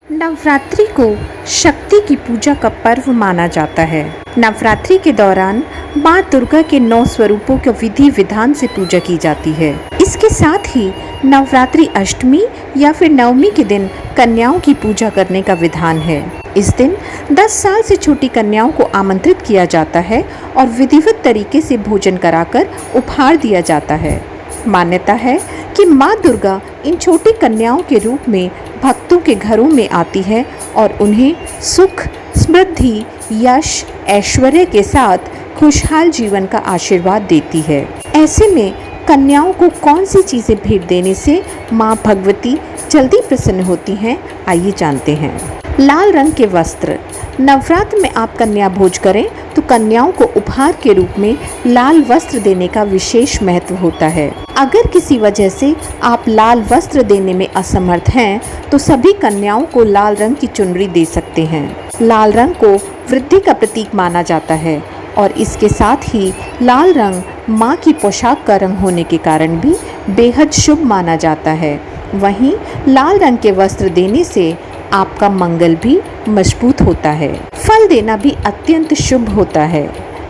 नवरात्रि को शक्ति की पूजा का पर्व माना जाता है। नवरात्रि के दौरान माँ दुर्गा के 9 स्वरूपों की विधि विधान से पूजा की जाती है। इसके साथ ही नवरात्रि अष्टमी या फिर नवमी के दिन कन्याओं की पूजा करने का विधान है। इस दिन 10 साल से छोटी कन्याओं को आमंत्रित किया जाता है और विधिवत तरीके से भोजन कराकर उपहार दिया जाता है। मान्यता है कि माँ दुर्गा इन छोटी कन्याओं के रूप में भक्तों के घरों में आती है और उन्हें सुख, समृद्धि, यश, ऐश्वर्य के साथ खुशहाल जीवन का आशीर्वाद देती है। ऐसे में कन्याओं को कौन सी चीज़ें भेंट देने से माँ भगवती जल्दी प्रसन्न होती हैं, आइए जानते हैं। लाल रंग के वस्त्र। नवरात्र में आप कन्या भोज करें तो कन्याओं को उपहार के रूप में लाल वस्त्र देने का विशेष महत्व होता है। अगर किसी वजह से आप लाल वस्त्र देने में असमर्थ हैं तो सभी कन्याओं को लाल रंग की चुनरी दे सकते हैं। लाल रंग को वृद्धि का प्रतीक माना जाता है और इसके साथ ही लाल रंग माँ की पोशाक का रंग होने के कारण भी बेहद शुभ माना जाता है। वहीं लाल रंग के वस्त्र देने से आपका मंगल भी मजबूत होता है। फल देना भी अत्यंत शुभ होता है।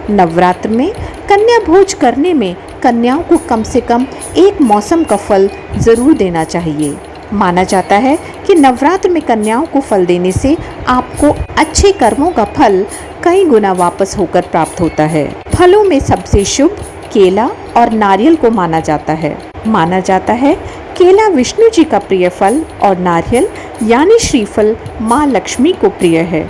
नवरात्र में कन्या भोज करने में कन्याओं को कम से कम एक मौसम का फल ज़रूर देना चाहिए। माना जाता है कि नवरात्र में कन्याओं को फल देने से आपको अच्छे कर्मों का फल कई गुना वापस होकर प्राप्त होता है। फलों में सबसे शुभ केला और नारियल को माना जाता है। माना जाता है केला विष्णु जी का प्रिय फल और नारियल यानी श्रीफल माँ लक्ष्मी को प्रिय है।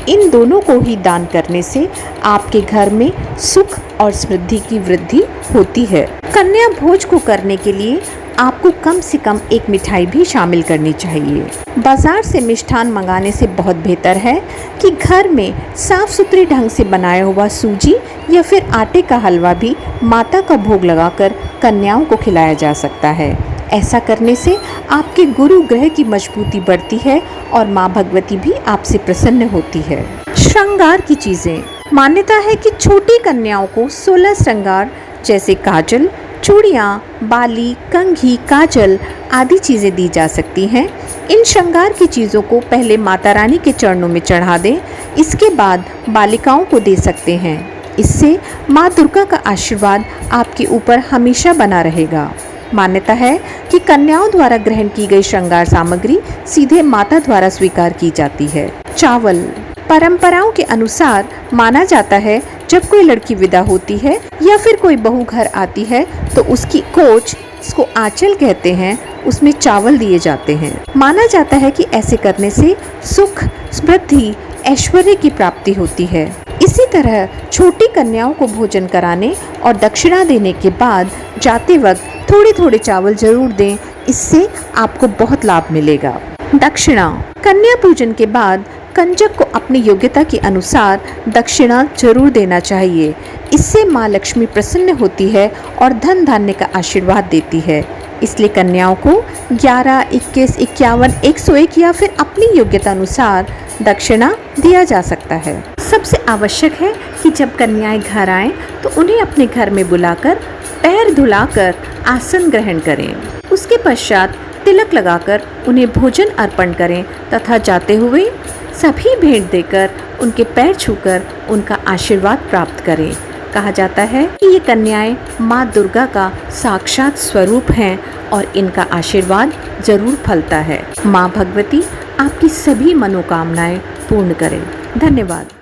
इन दोनों को ही दान करने से आपके घर में सुख और समृद्धि की वृद्धि होती है। कन्या भोज को करने के लिए आपको कम से कम एक मिठाई भी शामिल करनी चाहिए। बाजार से मिष्ठान मंगाने से बहुत बेहतर है कि घर में साफ सुथरे ढंग से बनाया हुआ सूजी या फिर आटे का हलवा भी माता का भोग लगाकर कन्याओं को खिलाया जा सकता है। ऐसा करने से आपके गुरु ग्रह की मजबूती बढ़ती है और माँ भगवती भी आपसे प्रसन्न होती है। श्रृंगार की चीज़ें। मान्यता है कि छोटी कन्याओं को 16 श्रृंगार जैसे काजल, चूड़ियाँ, बाली, कंघी, काजल आदि चीज़ें दी जा सकती हैं। इन श्रृंगार की चीज़ों को पहले माता रानी के चरणों में चढ़ा दें, इसके बाद बालिकाओं को दे सकते हैं। इससे माँ दुर्गा का आशीर्वाद आपके ऊपर हमेशा बना रहेगा। मान्यता है कि कन्याओं द्वारा ग्रहण की गई श्रृंगार सामग्री सीधे माता द्वारा स्वीकार की जाती है। चावल। परंपराओं के अनुसार माना जाता है जब कोई लड़की विदा होती है या फिर कोई बहू घर आती है तो उसकी कोच, इसको आंचल कहते हैं, उसमें चावल दिए जाते हैं। माना जाता है कि ऐसे करने से सुख, समृद्धि, ऐश्वर्य की प्राप्ति होती है। इसी तरह छोटी कन्याओं को भोजन कराने और दक्षिणा देने के बाद जाते वक्त थोड़े थोड़े चावल जरूर दें, इससे आपको बहुत लाभ मिलेगा। दक्षिणा। कन्या पूजन के बाद कंजक को अपनी योग्यता के अनुसार दक्षिणा जरूर देना चाहिए। इससे माँ लक्ष्मी प्रसन्न होती है और धन धान्य का आशीर्वाद देती है। इसलिए कन्याओं को 11, 21, 51, 101 या फिर अपनी योग्यता अनुसार दक्षिणा दिया जा सकता है। सबसे आवश्यक है कि जब कन्याएं घर आएं तो उन्हें अपने घर में बुलाकर पैर धुलाकर आसन ग्रहण करें। उसके पश्चात तिलक लगाकर उन्हें भोजन अर्पण करें तथा जाते हुए सभी भेंट देकर उनके पैर छूकर उनका आशीर्वाद प्राप्त करें। कहा जाता है कि ये कन्याएं माँ दुर्गा का साक्षात स्वरूप हैं और इनका आशीर्वाद जरूर फलता है। माँ भगवती आपकी सभी मनोकामनाएं पूर्ण करें। धन्यवाद।